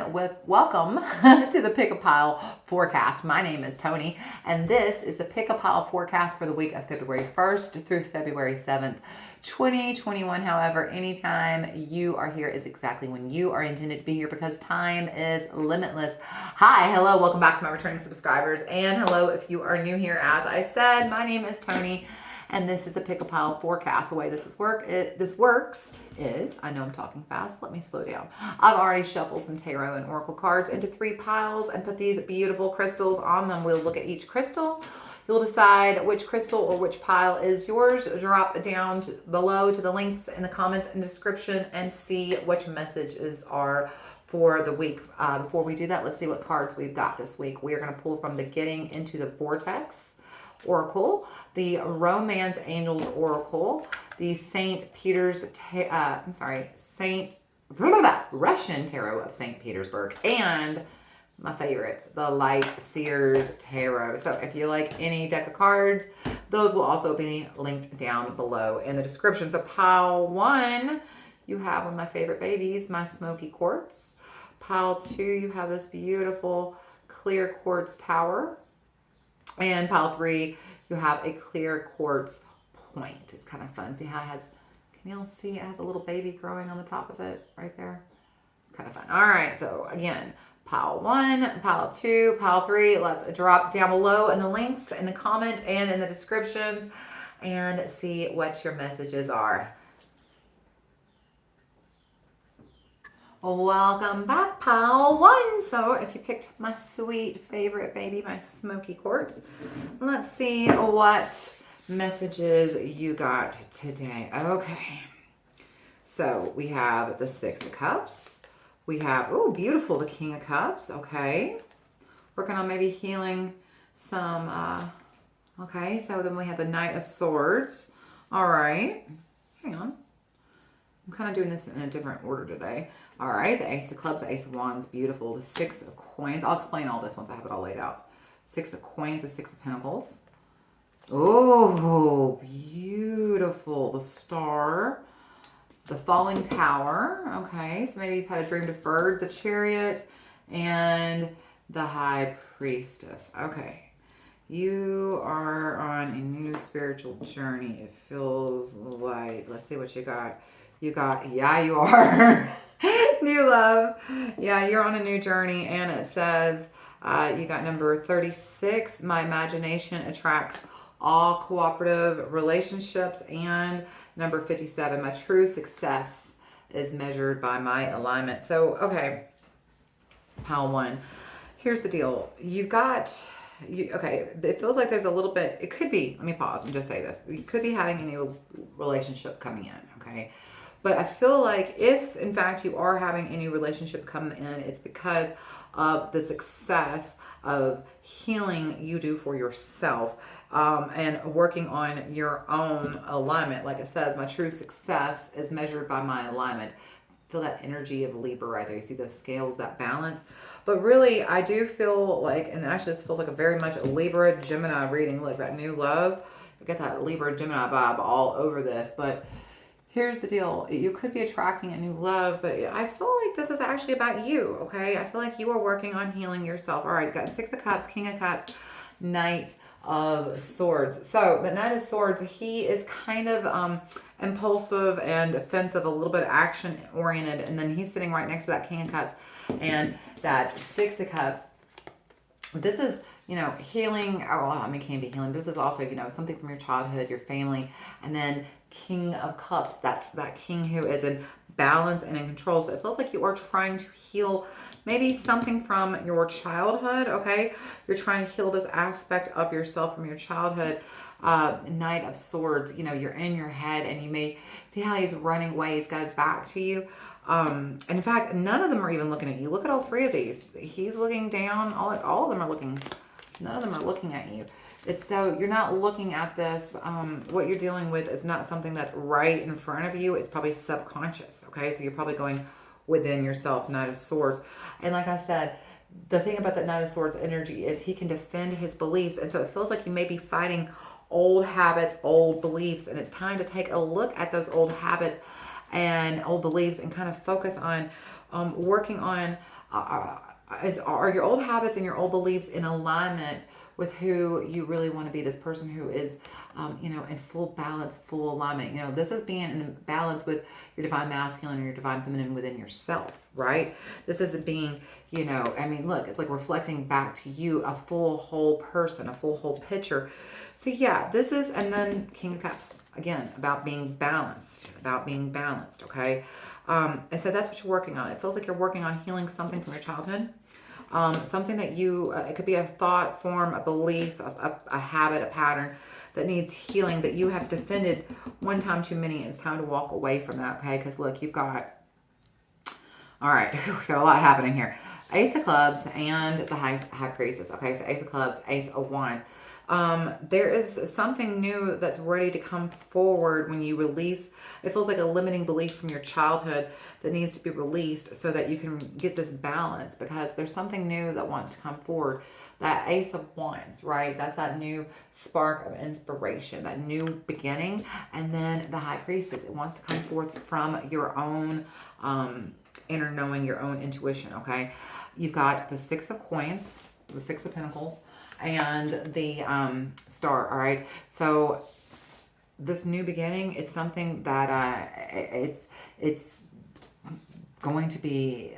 everyone. Welcome to the Pick a Pile forecast. My name is Toni, and this is the Pick a Pile forecast for the week of February 1st through February 7th, 2021. However, anytime you are here is exactly when you are intended to be here because time is limitless. Hi, hello, welcome back to my returning subscribers, and hello if you are new here. As I said, my name is Toni. And this is the Pick a Pile forecast. The way this works is, I know I'm talking fast, let me slow down. I've already shuffled some tarot and oracle cards into 3 piles and put these beautiful crystals on them. We'll look at each crystal. You'll decide which crystal or which pile is yours. Drop down below to the links in the comments and description and see what your messages are for the week. Before we do that, let's see what cards we've got this week. We are going to pull from the Getting into the Vortex Oracle, the Romance Angels Oracle, the Russian Tarot of St. Petersburg, and my favorite, the Light Seers Tarot. So if you like any deck of cards, those will also be linked down below in the description. So pile 1, you have one of my favorite babies, my Smoky Quartz. Pile 2, you have this beautiful clear quartz tower. And pile 3, you have a clear quartz point. It's kind of fun. See how it has, can y'all see it has a little baby growing on the top of it right there? It's kind of fun. All right, so again, pile 1, pile 2, pile 3. Let's drop down below in the links in the comment and in the descriptions and see what your messages are. Welcome back, pile 1. So if you picked my sweet favorite baby, my Smoky Quartz, let's see what messages you got today. Okay, so we have the 6 of Cups. We have, oh, beautiful, the King of Cups. Okay, working on maybe healing some, okay, so then we have the Knight of Swords. All right, hang on. I'm kind of doing this in a different order today. All right, the Ace of Clubs, the Ace of Wands, beautiful. The 6 of Coins. I'll explain all this once I have it all laid out. 6 of Coins, the 6 of Pentacles. Oh, beautiful. The Star, the Falling Tower. Okay, so maybe you've had a dream deferred. The Chariot and the High Priestess. Okay, you are on a new spiritual journey. It feels like, let's see what you got. You got, yeah, you are. New love. Yeah, you're on a new journey. And it says you got number 36. My imagination attracts all cooperative relationships. And number 57. My true success is measured by my alignment. So, okay. Pile 1. Here's the deal. You've got... okay, it feels like there's a little bit... It could be... Let me pause and just say this. You could be having a new relationship coming in. Okay. But I feel like if, in fact, you are having any relationship come in, it's because of the success of healing you do for yourself and working on your own alignment. Like it says, my true success is measured by my alignment. Feel that energy of Libra right there. You see those scales, that balance. But really, I do feel like, and actually this feels like a very much a Libra Gemini reading. Look, that new love. You get that Libra Gemini vibe all over this. But here's the deal. You could be attracting a new love, but I feel like this is actually about you, okay? I feel like you are working on healing yourself. All right, you got 6 of Cups, King of Cups, Knight of Swords. So the Knight of Swords, he is kind of impulsive and offensive, a little bit action-oriented, and then he's sitting right next to that King of Cups and that 6 of Cups. This is, you know, healing. Oh, I mean, it can be healing. This is also, you know, something from your childhood, your family, and then King of Cups, that's that king who is in balance and in control. So it feels like you are trying to heal maybe something from your childhood, okay? You're trying to heal this aspect of yourself from your childhood. Knight of Swords, you know, you're in your head and you may see how he's running away. He's got his back to you. And in fact, none of them are even looking at you. Look at all 3 of these. He's looking down. All of them are looking. None of them are looking at you. It's so you're not looking at this. What you're dealing with is not something that's right in front of you. It's probably subconscious. Okay, so you're probably going within yourself. Knight of Swords, and like I said, the thing about that Knight of Swords energy is he can defend his beliefs, and so it feels like you may be fighting old habits, old beliefs, and it's time to take a look at those old habits and old beliefs and kind of focus on working on Are your old habits and your old beliefs in alignment with who you really want to be? This person who is, in full balance, full alignment. This is being in balance with your divine masculine and your divine feminine within yourself, right? This isn't being, look, it's like reflecting back to you a full, whole person, a full, whole picture. So yeah, this is, and then King of Cups, again, about being balanced, okay? And so that's what you're working on. It feels like you're working on healing something from your childhood. Something that it could be a thought form, a belief, a habit, a pattern that needs healing, that you have defended one time too many. It's time to walk away from that, okay? Because look, you've got, all right, we've got a lot happening here. Ace of Clubs and the High Priestess, okay? So Ace of Clubs, Ace of Wands. There is something new that's ready to come forward when you release. It feels like a limiting belief from your childhood that needs to be released so that you can get this balance, because there's something new that wants to come forward. That Ace of Wands, right? That's that new spark of inspiration, that new beginning. And then the High Priestess, it wants to come forth from your own inner knowing, your own intuition, okay? You've got the Six of Coins, the Six of Pentacles, and the Star, all right? So this new beginning, it's something that it's going to be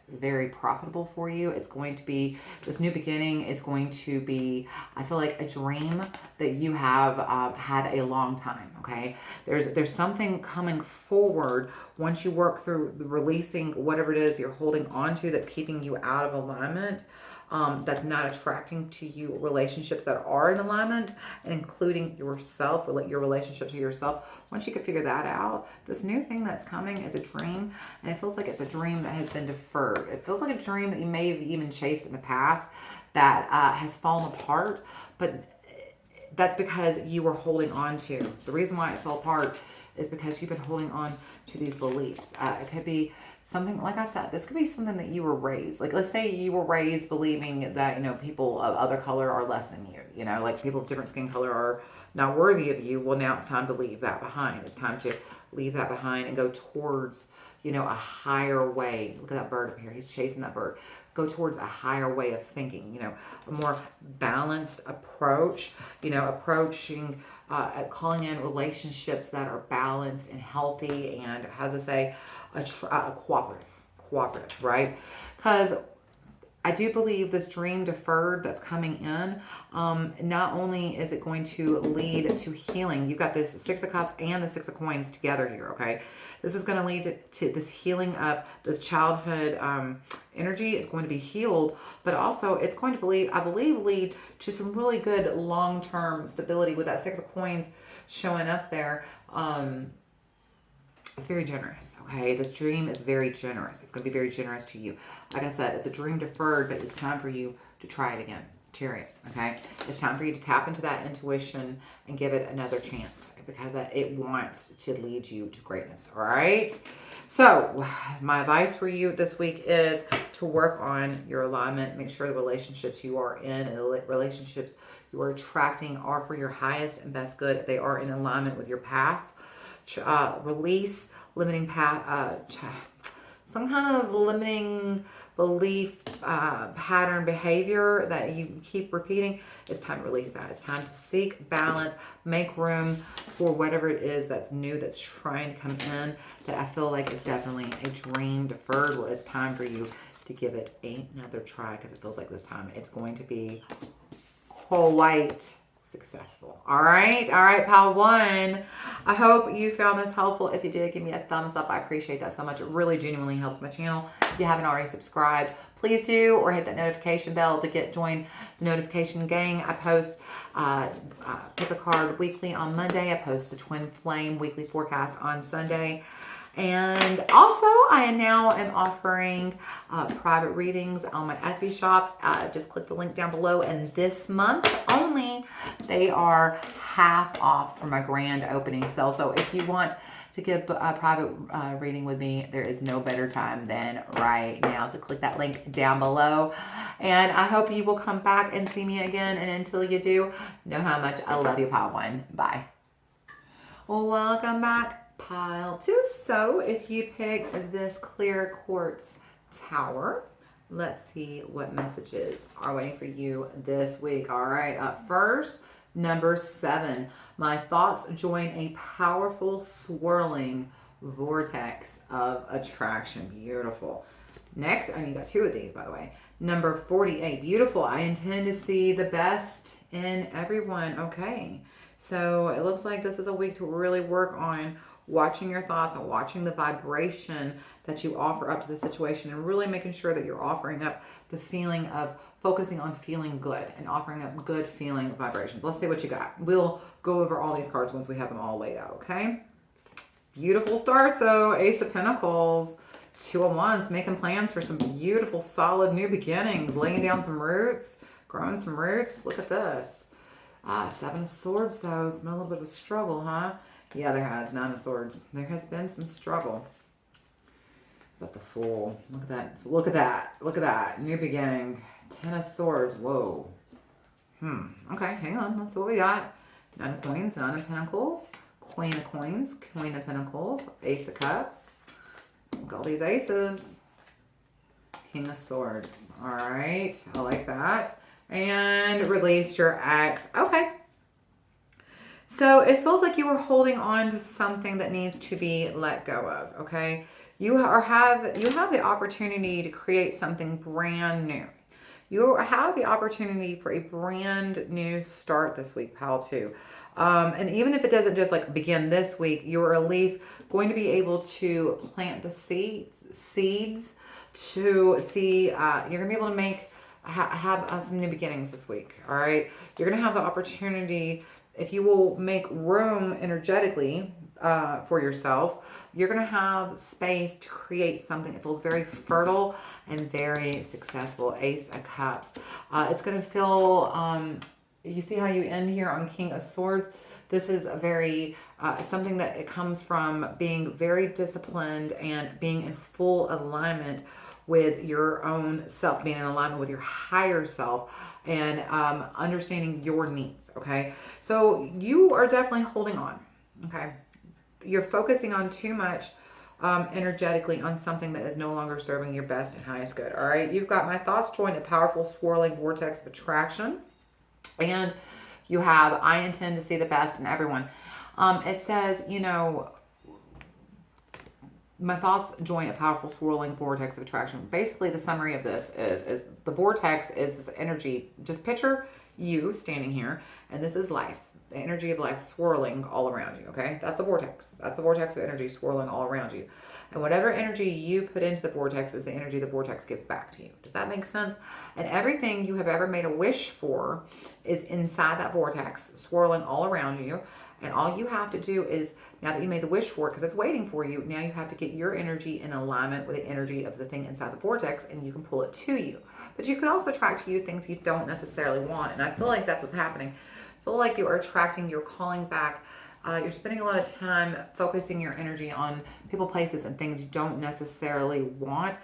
very profitable for you. It's going to be, this new beginning is going to be, I feel like, a dream that you have had a long time, okay? There's something coming forward once you work through releasing whatever it is you're holding on to that's keeping you out of alignment. That's not attracting to you relationships that are in alignment, and including yourself, your relationship to yourself. Once you can figure that out, this new thing that's coming is a dream, and it feels like it's a dream that has been deferred. It feels like a dream that you may have even chased in the past that has fallen apart, but that's because you were holding on to. The reason why it fell apart is because you've been holding on to these beliefs. It could be something, like I said, this could be something that you were raised. Like, let's say you were raised believing that, people of other color are less than you. Like people of different skin color are not worthy of you. Well, now it's time to leave that behind. It's time to leave that behind and go towards, a higher way. Look at that bird up here. He's chasing that bird. Go towards a higher way of thinking, a more balanced approach, approaching, calling in relationships that are balanced and healthy and, as I say, a cooperative, right? Because I do believe this dream deferred that's coming in, not only is it going to lead to healing, you've got this Six of Cups and the Six of Coins together here, okay? This is going to lead to this healing of this childhood energy. It's going to be healed, but also it's going to I believe lead to some really good long-term stability with that Six of Coins showing up there. It's very generous, okay? This dream is very generous. It's going to be very generous to you. Like I said, it's a dream deferred, but it's time for you to try it again. Chariot, okay? It's time for you to tap into that intuition and give it another chance, because it wants to lead you to greatness, all right? So my advice for you this week is to work on your alignment. Make sure the relationships you are in and the relationships you are attracting are for your highest and best good. They are in alignment with your path. Release limiting some kind of limiting belief, pattern, behavior that you keep repeating. It's time to release that. It's time to seek balance, make room for whatever it is that's new, that's trying to come in, that I feel like is definitely a dream deferred. Well, it's time for you to give it another try, because it feels like this time it's going to be quite successful. All right, pile one. I hope you found this helpful. If you did, give me a thumbs up. I appreciate that so much. It really genuinely helps my channel. If you haven't already subscribed, please do, or hit that notification bell to join the notification gang. I post pick a card weekly on Monday. I post the Twin Flame weekly forecast on Sunday. And also, I now am offering private readings on my Etsy shop. Just click the link down below. And this month only, they are half off for my grand opening sale. So if you want to get a private reading with me, there is no better time than right now. So click that link down below. And I hope you will come back and see me again. And until you do, know how much I love you, pile one. Bye. Welcome back, pile two. So if you pick this clear quartz tower, Let's see what messages are waiting for you this week. All right, up first, number 7. My thoughts join a powerful swirling vortex of attraction. Beautiful. Next, and you got 2 of these, by the way. Number 48. Beautiful. I intend to see the best in everyone. Okay. So it looks like this is a week to really work on watching your thoughts and watching the vibration that you offer up to the situation, and really making sure that you're offering up the feeling of focusing on feeling good and offering up good feeling vibrations. Let's see what you got. We'll go over all these cards once we have them all laid out, okay? Beautiful start though. Ace of Pentacles, 2 of Wands, making plans for some beautiful, solid new beginnings, laying down some roots, growing some roots. Look at this. 7 of Swords though. It's been a little bit of a struggle, huh? Yeah, there has. 9 of Swords. There has been some struggle. But the Fool. Look at that. Look at that. Look at that. New beginning. 10 of Swords. Whoa. Okay, hang on. Let's see what we got. 9 of Coins. 9 of Pentacles. Queen of Coins. Queen of Pentacles. Ace of Cups. Look at all these aces. King of Swords. All right. I like that. And release your ex. Okay. So it feels like you are holding on to something that needs to be let go of, okay? You have the opportunity to create something brand new. You have the opportunity for a brand new start this week, pal, too. And even if it doesn't just like begin this week, you're at least going to be able to plant the seeds to see, you're going to be able to have some new beginnings this week, all right? You're going to have the opportunity, if you will make room energetically for yourself, you're going to have space to create something that feels very fertile and very successful. Ace of Cups. It's going to feel, you see how you end here on King of Swords? This is a very, something that it comes from being very disciplined and being in full alignment with your own self, being in alignment with your higher self, and understanding your needs, okay? So you are definitely holding on, okay? You're focusing on too much energetically on something that is no longer serving your best and highest good, all right? You've got my thoughts join a powerful swirling vortex of attraction, and you have I intend to see the best in everyone. It says, you know, my thoughts join a powerful swirling vortex of attraction. Basically, the summary of this is the vortex is this energy. Just picture you standing here, and this is life. The energy of life swirling all around you, okay? That's the vortex. That's the vortex of energy swirling all around you. And whatever energy you put into the vortex is the energy the vortex gives back to you. Does that make sense? And everything you have ever made a wish for is inside that vortex, swirling all around you. And all you have to do is, now that you made the wish for it, because it's waiting for you, now you have to get your energy in alignment with the energy of the thing inside the vortex, and you can pull it to you. But you can also attract to you things you don't necessarily want. And I feel like that's what's happening. I feel like you are attracting, you're calling back, you're spending a lot of time focusing your energy on people, places, and things you don't necessarily want,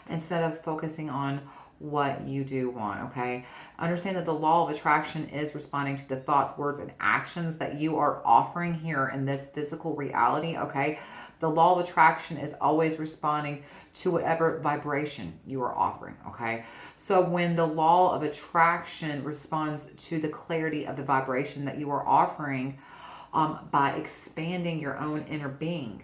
instead of focusing on what you do want, okay? Understand that the law of attraction is responding to the thoughts, words, and actions that you are offering here in this physical reality, okay? The law of attraction is always responding to whatever vibration you are offering, okay? So when the law of attraction responds to the clarity of the vibration that you are offering by expanding your own inner being,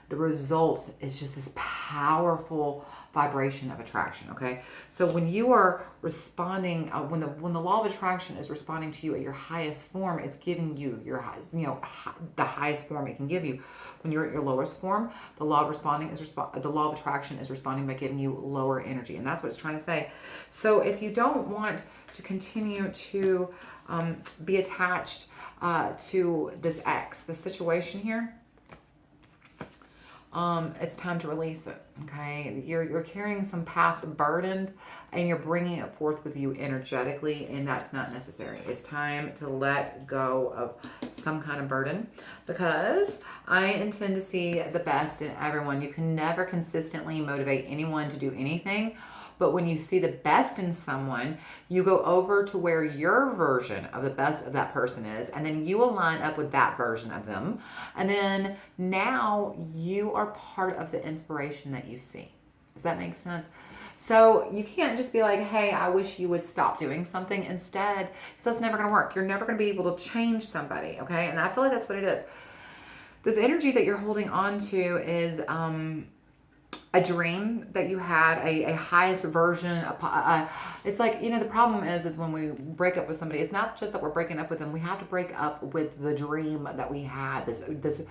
the result is just this powerful vibration of attraction, okay? So when you are responding, when the law of attraction is responding to you at your highest form, it's giving you your, the highest form it can give you. When you're at your lowest form, the law of the law of attraction is responding by giving you lower energy, and that's what it's trying to say. So if you don't want to continue to be attached to this situation here, it's time to release it, okay? You're carrying some past burdens, and you're bringing it forth with you energetically, and that's not necessary. It's time to let go of some kind of burden, because I intend to see the best in everyone. You can never consistently motivate anyone to do anything, but when you see the best in someone, you go over to where your version of the best of that person is, and then you align up with that version of them. And then now you are part of the inspiration that you see. Does that make sense? So you can't just be like, hey, I wish you would stop doing something instead, because that's never going to work. You're never going to be able to change somebody, okay? And I feel like that's what it is. This energy that you're holding on to is a dream that you had, a highest version. It's like, the problem is when we break up with somebody, it's not just that we're breaking up with them. We have to break up with the dream that we had, this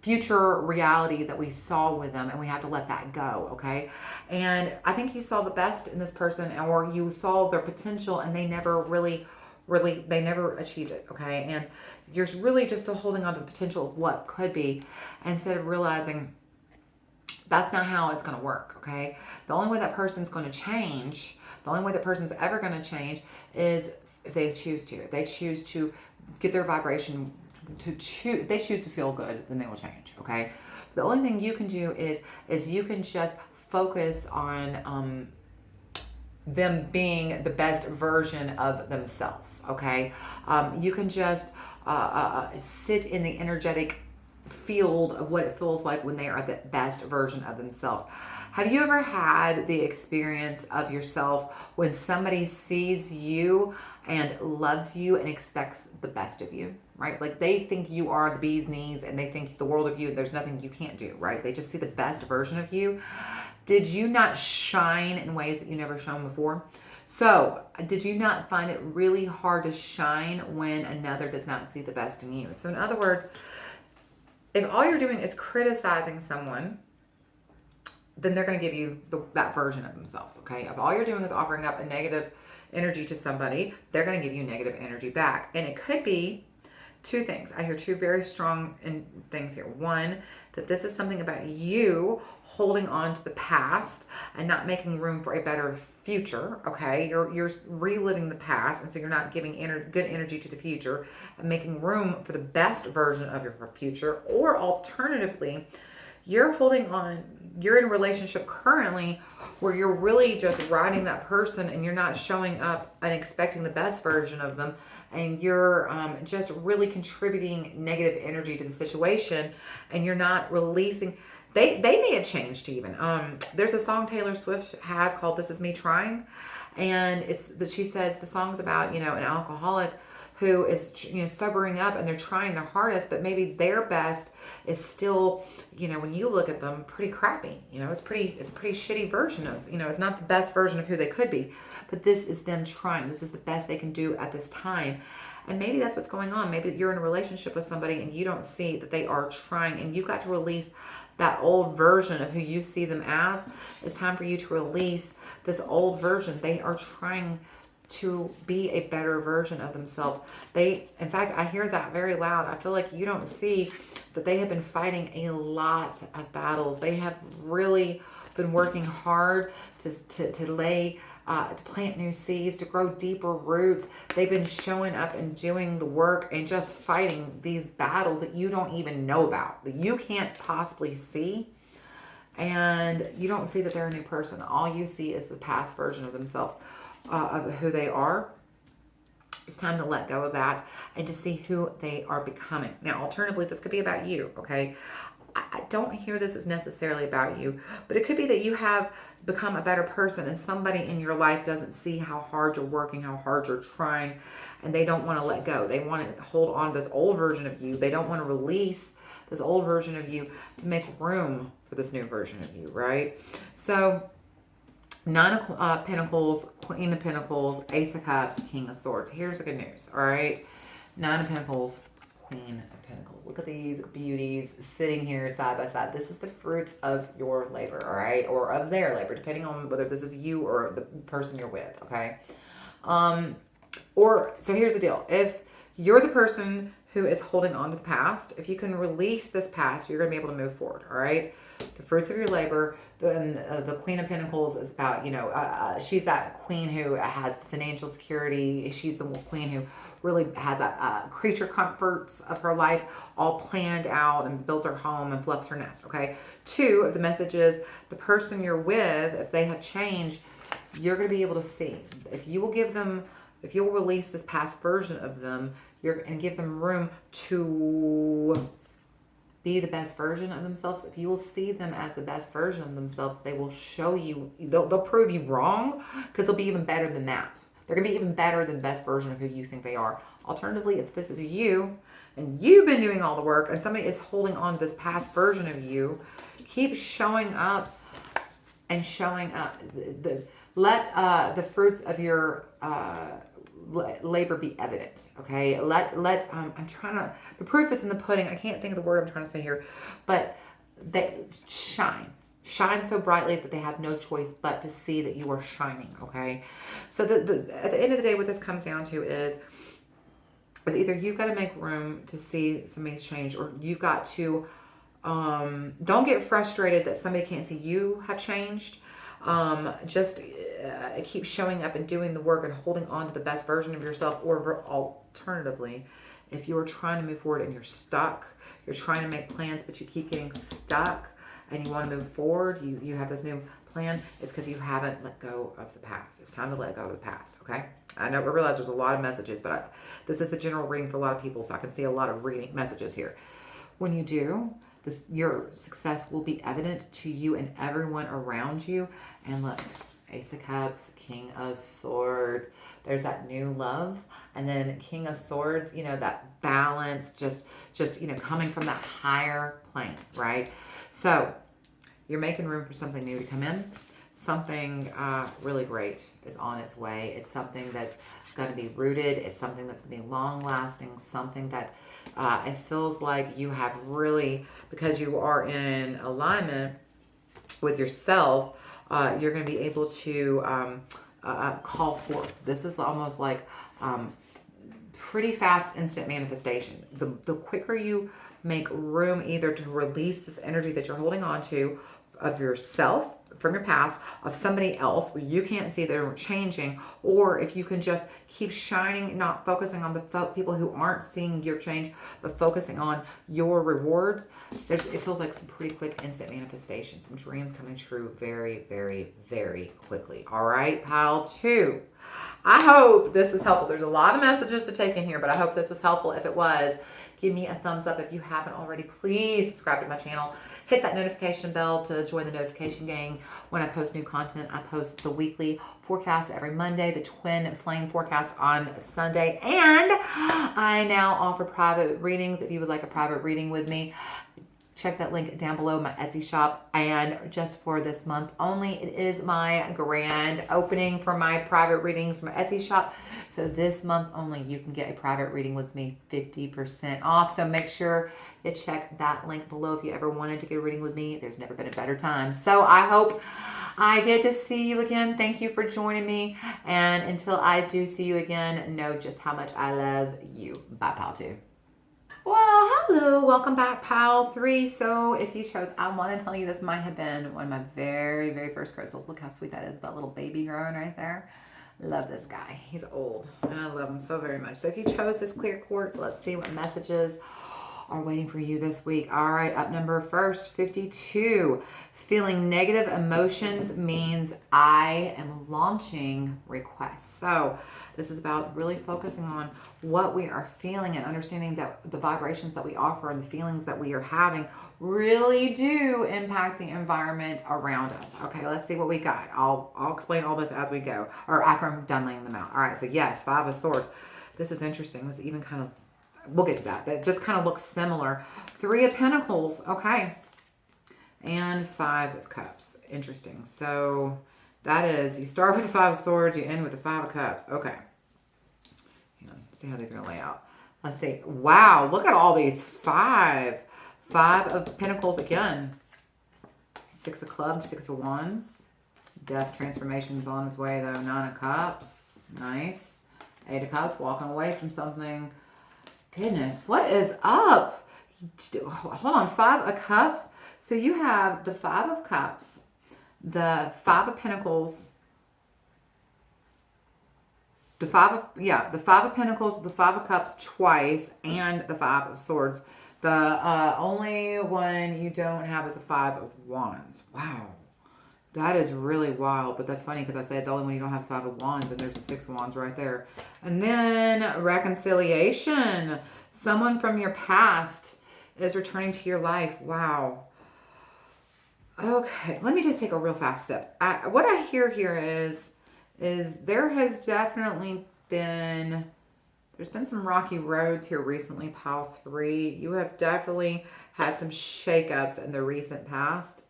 future reality that we saw with them, and we have to let that go, okay? And I think you saw the best in this person, or you saw their potential, and they never really, they never achieved it, okay? And you're really just still holding on to the potential of what could be, instead of realizing that's not how it's going to work, okay? The only way that person's going to change, the only way that person's ever going to change is if they choose to. If they choose to get their vibration they choose to feel good, then they will change, okay? The only thing you can do is you can just focus on them being the best version of themselves, okay? You can just sit in the energetic field of what it feels like when they are the best version of themselves. Have you ever had the experience of yourself when somebody sees you and loves you and expects the best of you, right? Like they think you are the bee's knees and they think the world of you, and there's nothing you can't do, right? They just see the best version of you. Did you not shine in ways that you never shone before? So, did you not find it really hard to shine when another does not see the best in you? So, in other words, if all you're doing is criticizing someone, then they're going to give you that version of themselves, okay? If all you're doing is offering up a negative energy to somebody, they're going to give you negative energy back. And it could be two things. I hear two very strong things here. One, that this is something about you holding on to the past and not making room for a better future, okay? You're reliving the past, and so you're not giving good energy to the future and making room for the best version of your future. Or alternatively, you're holding on, you're in a relationship currently where you're really just riding that person and you're not showing up and expecting the best version of them, and you're just really contributing negative energy to the situation, and you're not releasing. They may have changed even. There's a song Taylor Swift has called "This Is Me Trying," and she says the song's about an alcoholic who is sobering up, and they're trying their hardest, but maybe their best is still, when you look at them, pretty crappy. It's a pretty shitty version of, it's not the best version of who they could be, but this is them trying. This is the best they can do at this time. And maybe that's what's going on. Maybe you're in a relationship with somebody and you don't see that they are trying, and you've got to release that old version of who you see them as. It's time for you to release this old version. They are trying to be a better version of themselves. In fact, I hear that very loud. I feel like you don't see that they have been fighting a lot of battles. They have really been working hard to lay, to plant new seeds, to grow deeper roots. They've been showing up and doing the work and just fighting these battles that you don't even know about, that you can't possibly see. And you don't see that they're a new person. All you see is the past version of themselves, of who they are. It's time to let go of that and to see who they are becoming. Now, alternatively, this could be about you, okay? I don't hear this as necessarily about you, but it could be that you have become a better person and somebody in your life doesn't see how hard you're working, how hard you're trying, and they don't want to let go. They want to hold on to this old version of you. They don't want to release this old version of you to make room for this new version of you, right? So, Nine of Pentacles, Queen of Pentacles, Ace of Cups, King of Swords. Here's the good news, all right? Nine of Pentacles, Queen of Pentacles. Look at these beauties sitting here side by side. This is the fruits of your labor, all right? Or of their labor, depending on whether this is you or the person you're with, okay? So here's the deal. If you're the person who is holding on to the past, if you can release this past, you're going to be able to move forward, all right? The fruits of your labor. The Queen of Pentacles is about, she's that queen who has financial security. She's the queen who really has that creature comforts of her life all planned out and builds her home and fluffs her nest, okay? Two of the messages, the person you're with, if they have changed, you're going to be able to see. If you'll release this past version of them, and give them room to be the best version of themselves, if you will see them as the best version of themselves, they will show you, they'll prove you wrong, because they'll be even better than that. They're going to be even better than the best version of who you think they are. Alternatively, if this is you and you've been doing all the work and somebody is holding on to this past version of you, keep showing up and showing up. Let the fruits of your labor be evident. Okay. I'm trying to, the proof is in the pudding. I can't think of the word I'm trying to say here, but they shine so brightly that they have no choice but to see that you are shining. Okay. So at the end of the day, what this comes down to is either you've got to make room to see somebody's change, or you've got to, don't get frustrated that somebody can't see you have changed. Just keep showing up and doing the work and holding on to the best version of yourself. Or alternatively, if you are trying to move forward and you're stuck, you're trying to make plans, but you keep getting stuck and you want to move forward, you have this new plan, it's because you haven't let go of the past. It's time to let go of the past, okay? I realize there's a lot of messages, but this is the general reading for a lot of people, so I can see a lot of reading messages here. When you do, your success will be evident to you and everyone around you. And look, Ace of Cups, King of Swords, there's that new love. And then King of Swords, that balance, just coming from that higher plane, right? So you're making room for something new to come in. Something really great is on its way. It's something that's going to be rooted. It's something that's going to be long lasting, something that it feels like you have really, because you are in alignment with yourself, you're going to be able to call forth. This is almost like pretty fast, instant manifestation. The quicker you make room either to release this energy that you're holding on to of yourself from your past, of somebody else where you can't see they're changing, or if you can just keep shining, not focusing on the people who aren't seeing your change, but focusing on your rewards, it feels like some pretty quick instant manifestation, some dreams coming true very, very, very quickly. All right, pile 2. I hope this was helpful. There's a lot of messages to take in here, but I hope this was helpful. If it was, give me a thumbs up. If you haven't already, please subscribe to my channel. Hit that notification bell to join the notification gang. When I post new content, I post the weekly forecast every Monday, the twin flame forecast on Sunday, and I now offer private readings. If you would like a private reading with me, check that link down below, my Etsy shop. And just for this month only, it is my grand opening for my private readings from my Etsy shop. So this month only, you can get a private reading with me 50% off. So make sure you check that link below if you ever wanted to get a reading with me. There's never been a better time. So I hope I get to see you again. Thank you for joining me. And until I do see you again, know just how much I love you. Bye, pal 2. Well, hello, welcome back, pile 3. So if you chose, I want to tell you this might have been one of my very, very first crystals. Look how sweet that is, that little baby growing right there. Love this guy. He's old, and I love him so very much. So if you chose this clear quartz, let's see what messages are waiting for you this week. All right, up number first, 52. Feeling negative emotions means I am launching requests. So this is about really focusing on what we are feeling and understanding that the vibrations that we offer and the feelings that we are having really do impact the environment around us. Okay, let's see what we got. I'll explain all this as we go, or after I'm done laying them out. All right, so yes, 5 of Swords. This is interesting. This even kind of, we'll get to that. That just kind of looks similar. 3 of Pentacles. Okay. And 5 of Cups. Interesting. So that is, you start with the 5 of Swords, you end with the 5 of Cups. Okay. See how these are going to lay out. Let's see. Wow, look at all these 5. 5 of Pentacles again. 6 of Clubs, 6 of Wands. Death transformation's on its way though. 9 of Cups. Nice. 8 of Cups, walking away from something. Goodness, what is up? Hold on, 5 of Cups. So you have the 5 of Cups, the 5 of Pentacles, the 5 of Pentacles, the 5 of Cups twice, and the 5 of Swords. The only one you don't have is the 5 of Wands. Wow. That is really wild, but that's funny because I said the only one you don't have is 5 of Wands, and there's a 6 of Wands right there. And then reconciliation. Someone from your past is returning to your life. Wow. Okay, let me just take a real fast sip. What I hear here is there has definitely been, there's been some rocky roads here recently, pile 3. You have definitely had some shakeups in the recent past.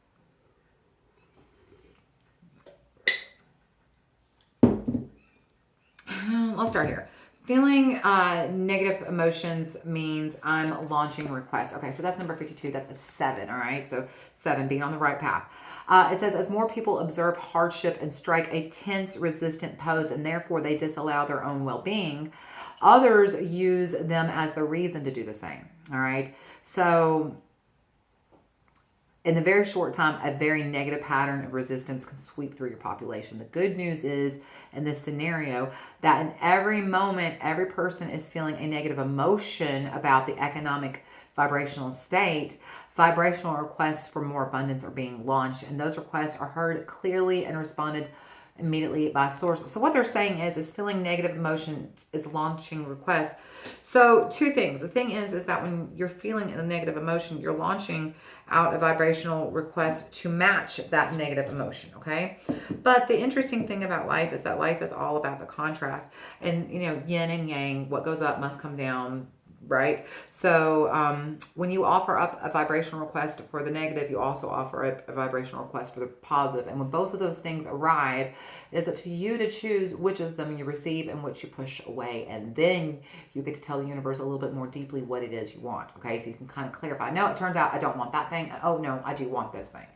Let's start here. Feeling negative emotions means I'm launching requests. Okay, so that's number 52. That's a 7, all right? So 7, being on the right path. It says, as more people observe hardship and strike a tense, resistant pose, and therefore they disallow their own well-being, others use them as the reason to do the same, all right? So in a very short time, a very negative pattern of resistance can sweep through your population. The good news is, in this scenario, that in every moment, every person is feeling a negative emotion about the economic vibrational state. Vibrational requests for more abundance are being launched, and those requests are heard clearly and responded immediately by source. So what they're saying is feeling negative emotions is launching requests. So 2 things. The thing is that when you're feeling a negative emotion, you're launching out a vibrational request to match that negative emotion, okay? But the interesting thing about life is that life is all about the contrast. And, you know, yin and yang, what goes up must come down, right? So when you offer up a vibrational request for the negative, you also offer a vibrational request for the positive. And when both of those things arrive, it's up to you to choose which of them you receive and which you push away. And then you get to tell the universe a little bit more deeply what it is you want. Okay, so you can kind of clarify. No, it turns out I don't want that thing. Oh, no, I do want this thing.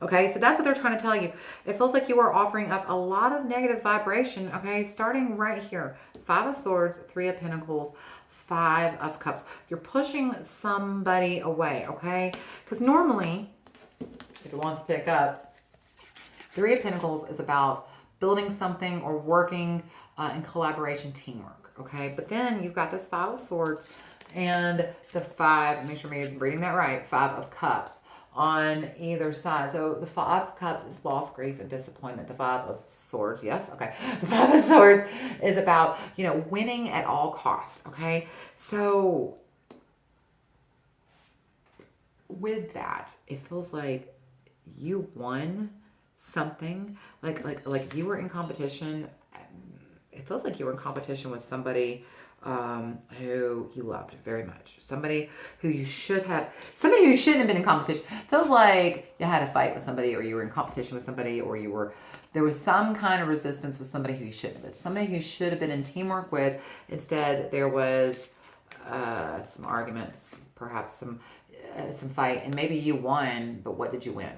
Okay, so that's what they're trying to tell you. It feels like you are offering up a lot of negative vibration, okay, starting right here. 5 of Swords, 3 of Pentacles, 5 of Cups. You're pushing somebody away, okay? Because normally, if it wants to pick up, 3 of Pentacles is about building something or working in collaboration, teamwork, okay? But then you've got this 5 of Swords and the 5, make sure I'm reading that right, 5 of Cups on either side. So the 5 of Cups is loss, grief, and disappointment. The 5 of Swords, yes, okay. The 5 of Swords is about, you know, winning at all costs, okay? So with that, it feels like you won something, like you were in competition. It feels like you were in competition with somebody who you loved very much. Somebody who you shouldn't have been in competition. It feels like you had a fight with somebody, or you were in competition with somebody, or there was some kind of resistance with somebody who you shouldn't have been. Somebody who you should have been in teamwork with. Instead, there was some arguments, perhaps some fight, and maybe you won, but what did you win?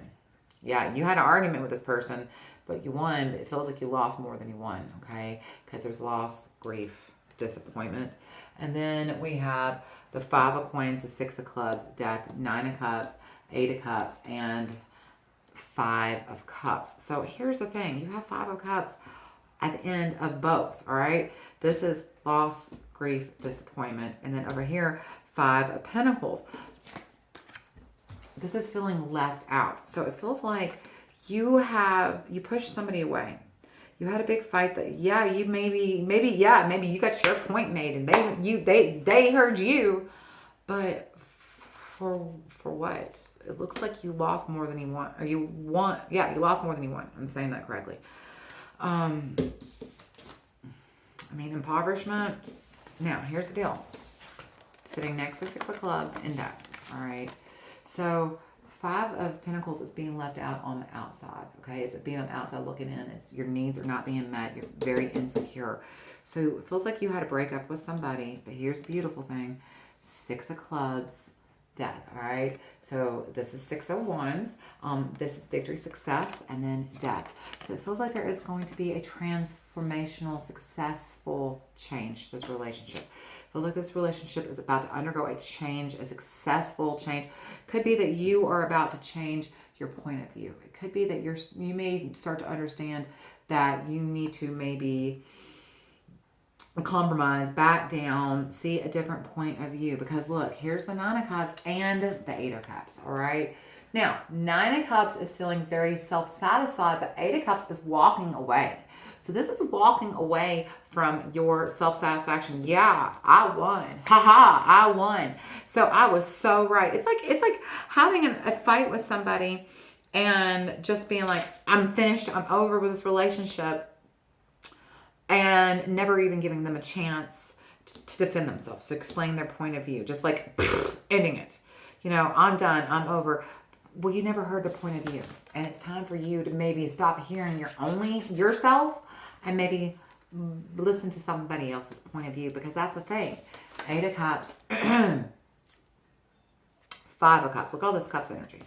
Yeah, you had an argument with this person, but you won. It feels like you lost more than you won, okay? Because there's loss, grief, disappointment. And then we have the 5 of Coins, the 6 of Clubs, Death, 9 of Cups, 8 of Cups, and 5 of Cups. So here's the thing. You have 5 of Cups at the end of both, all right? This is loss, grief, disappointment. And then over here, 5 of Pentacles. This is feeling left out. So it feels like you pushed somebody away. You had a big fight that, yeah, you maybe you got your point made, and they heard you, but for what? It looks like you lost more than you want, or you lost more than you want. I'm saying that correctly. I mean, impoverishment. Now, here's the deal. Sitting next to 6 of Clubs in debt. All right. So 5 of Pentacles is being left out on the outside, okay? It's being on the outside looking in. It's your needs are not being met. You're very insecure. So it feels like you had a breakup with somebody, but here's the beautiful thing. 6 of Clubs, death, all right? So this is 6 of Wands. This is victory, success, and then death. So it feels like there is going to be a transformational, successful change to this relationship. It feels like this relationship is about to undergo a change, a successful change. Could be that you are about to change your point of view. It could be that you may start to understand that you need to maybe compromise, back down, see a different point of view. Because look, here's the 9 of Cups and the 8 of Cups, all right? Now, 9 of Cups is feeling very self-satisfied, but 8 of Cups is walking away. So this is walking away from your self-satisfaction. Yeah, I won. Haha, I won. So I was so right. It's like having a fight with somebody and just being like, I'm finished, I'm over with this relationship, and never even giving them a chance to defend themselves, to explain their point of view, just like ending it. You know, I'm done, I'm over. Well, you never heard the point of view, and it's time for you to maybe stop hearing yourself and maybe listen to somebody else's point of view, because that's the thing. 8 of Cups, 5 of Cups. Look at all this Cups energy.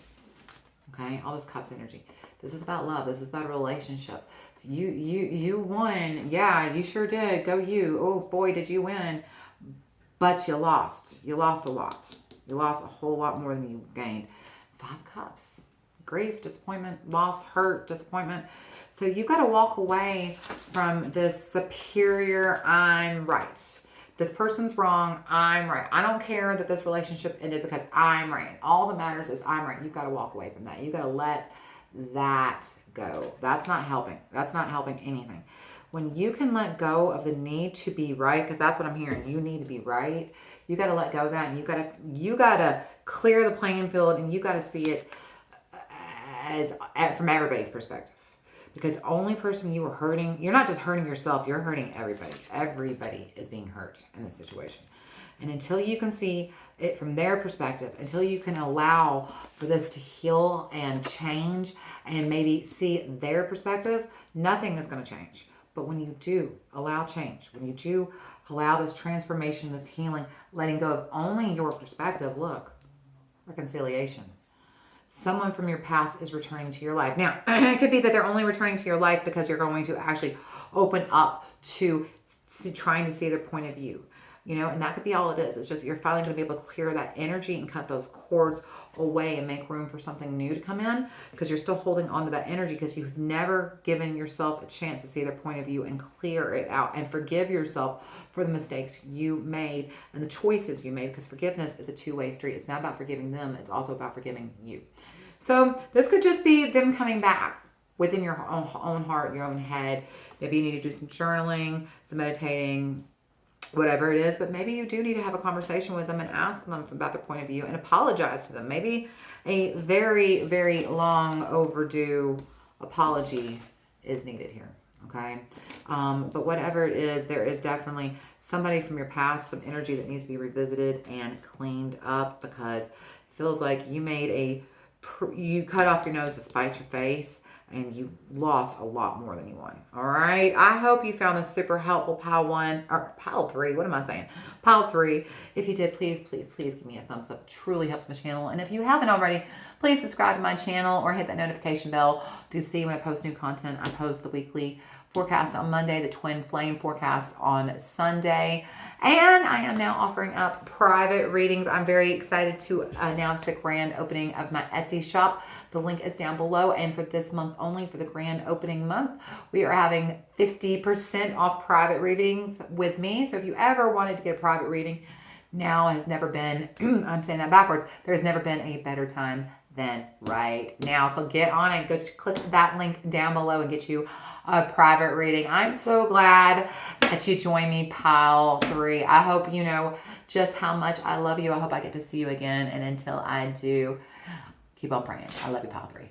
Okay, all this Cups energy. This is about love. This is about a relationship. You won. Yeah, you sure did. Go you. Oh boy, did you win. But you lost. You lost a lot. You lost a whole lot more than you gained. 5 Cups. Grief, disappointment, loss, hurt, disappointment. So you've got to walk away from this superior, I'm right. This person's wrong, I'm right. I don't care that this relationship ended because I'm right. All that matters is I'm right. You've got to walk away from that. You've got to let that go. That's not helping. That's not helping anything. When you can let go of the need to be right, because that's what I'm hearing, you need to be right. You got to let go of that, and you got to clear the playing field, and you got to see it as from everybody's perspective. Because only person you are hurting, you're not just hurting yourself, you're hurting everybody. Everybody is being hurt in this situation. And until you can see it from their perspective, until you can allow for this to heal and change and maybe see their perspective, nothing is going to change. But when you do allow change, when you do allow this transformation, this healing, letting go of only your perspective, look, reconciliation. Someone from your past is returning to your life. Now, it could be that they're only returning to your life because you're going to actually open up to trying to see their point of view. You know, and that could be all it is. It's just you're finally going to be able to clear that energy and cut those cords away and make room for something new to come in, because you're still holding on to that energy because you've never given yourself a chance to see their point of view and clear it out and forgive yourself for the mistakes you made and the choices you made, because forgiveness is a two-way street. It's not about forgiving them. It's also about forgiving you. So this could just be them coming back within your own heart, your own head. Maybe you need to do some journaling, some meditating, whatever it is, but maybe you do need to have a conversation with them and ask them about their point of view and apologize to them. Maybe a very, very long overdue apology is needed here, okay? But whatever it is, there is definitely somebody from your past, some energy that needs to be revisited and cleaned up, because it feels like you cut off your nose to spite your face, and you lost a lot more than you won. All right. I hope you found this super helpful, pile 1 or pile 3. What am I saying? Pile 3. If you did, please give me a thumbs up. It truly helps my channel. And if you haven't already, please subscribe to my channel or hit that notification bell to see when I post new content. I post the weekly forecast on Monday, the twin flame forecast on Sunday. And I am now offering up private readings. I'm very excited to announce the grand opening of my Etsy shop. The link is down below. And for this month only, for the grand opening month, we are having 50% off private readings with me. So if you ever wanted to get a private reading, now has never been, I'm saying that backwards, there's never been a better time than right now. So get on it. Go click that link down below and get you a private reading. I'm so glad that you joined me, pile 3. I hope you know just how much I love you. I hope I get to see you again. And until I do, keep on praying. I love you, pile 3.